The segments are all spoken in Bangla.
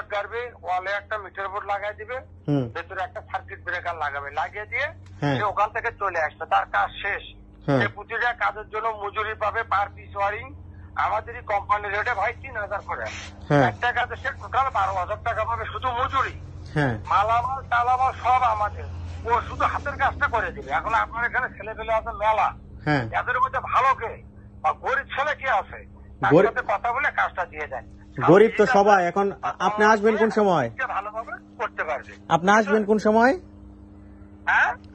রড গাড়বে, ওয়ালে একটা মিটার বোর্ড লাগাই দিবে, ভেতরে একটা সার্কিট ব্রেকার লাগাবে, লাগিয়ে দিয়ে সে ওখান থেকে চলে আসবে, তার কাজ শেষ। সে প্রতিটা কাজের জন্য মজুরি পাবে পার পিস ওয়ারিং আমাদেরই কোম্পানির রেটে ভাই 3000 করে। একটা কাজে সে টোটাল 12,000 টাকা পাবে শুধু মজুরি। মালামাল টালামাল সব আমাদের, ও শুধু হাতের কাজটা করে দিবে। এখন আপনার এখানে ছেলে পেলে আছে মেলা, এদের মধ্যে ভালো কে বা গরিব ছেলে কি আছে, তার সাথে কথা বলে কাজটা দিয়ে দেয়। গরিব তো সবাই। এখন আপনি আসবেন কোন সময়? ভালোভাবে করতে পারবে। আপনি আসবেন কোন সময়?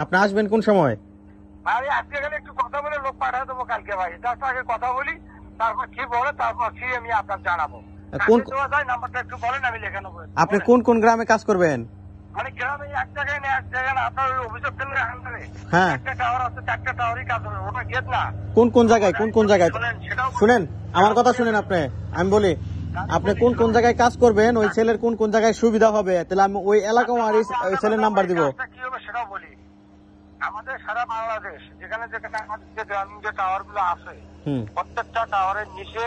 আপনি আসবেন কোন সময়? আমি আজকে গেলে একটু কথা বলে লোক পাঠিয়ে দেবো কালকে ভাই। তার আগে কথা বলি, তারপর কি বলে তারপর কি আমি আপনার জানাবো। নাম্বারটা একটু বলেন, আমি লেখা নেবো। আপনি কোন কোন গ্রামে কাজ করবেন? মানে গ্রামে এক জায়গায় না, এক জায়গায় না, আপনার ওই অভিযোগ কেন্দ্রে আনবে। একটা টাওয়ার আছে, 4টা টাওয়ারই কাজ হবে, ওটা গেট না। কোন কোন জায়গায়? কোন কোন জায়গায়? শুনেন আমার কথা, শুনেন। আমি বলি, আপনি কোন কোন জায়গায় কাজ করবেন, ওই ছেলের কোন কোন জায়গায় সুবিধা হবে, তাহলে আমি ওই এলাকা আর ওই ছেলের নাম্বার দিব। কি হবে সেটাও বলি। আমাদের সারা বাংলাদেশ যেখানে যেখানে আমাদের যে গ্রামীণ যে টাওয়ার গুলো আছে, প্রত্যেকটা টাওয়ারের নিচে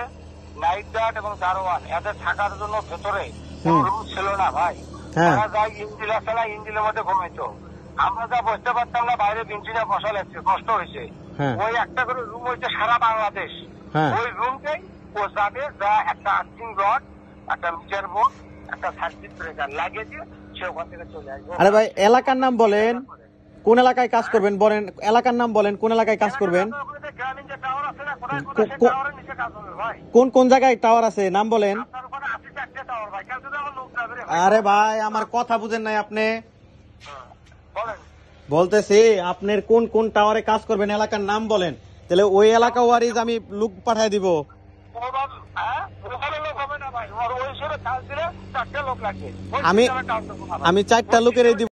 নাইট গার্ড এবং দারোয়ান এদের থাকার জন্য ভেতরে রুম ছিল না ভাই। তারা যায় ইঞ্জিল আছে না, ইঞ্জিলের মধ্যে ঘুমাইতো। আমরা যা বসতে পারতাম না, বাইরে বেঞ্চিনে বসা লাগছে, কষ্ট হয়েছে। ওই একটা করে রুম হয়েছে সারা বাংলাদেশ। ওই রুমটাই ও যাবে, যা একটা আর্থিং রড, একটা মিটার বোর্ড, একটা সার্কিট ব্রেকার লাগিয়ে দিয়ে সে ওখান থেকে চলে আসবে। আরে ভাই, এলাকার নাম বলেন, কোন এলাকায় কাজ করবেন বলেন, এলাকার নাম বলেন, কোন এলাকায় কাজ করবেন, কোন কোন জায়গায় টাওয়ার আছে নাম বলেন। আরে ভাই, আমার কথা বুঝেন নাই আপনি? বলতেছি আপনার কোন কোন টাওয়ারে কাজ করবেন, এলাকার নাম বলেন, তাহলে ওই এলাকা ওয়ারিজ আমি লোক পাঠায় দিব। আমি 4টা লোকের দিব।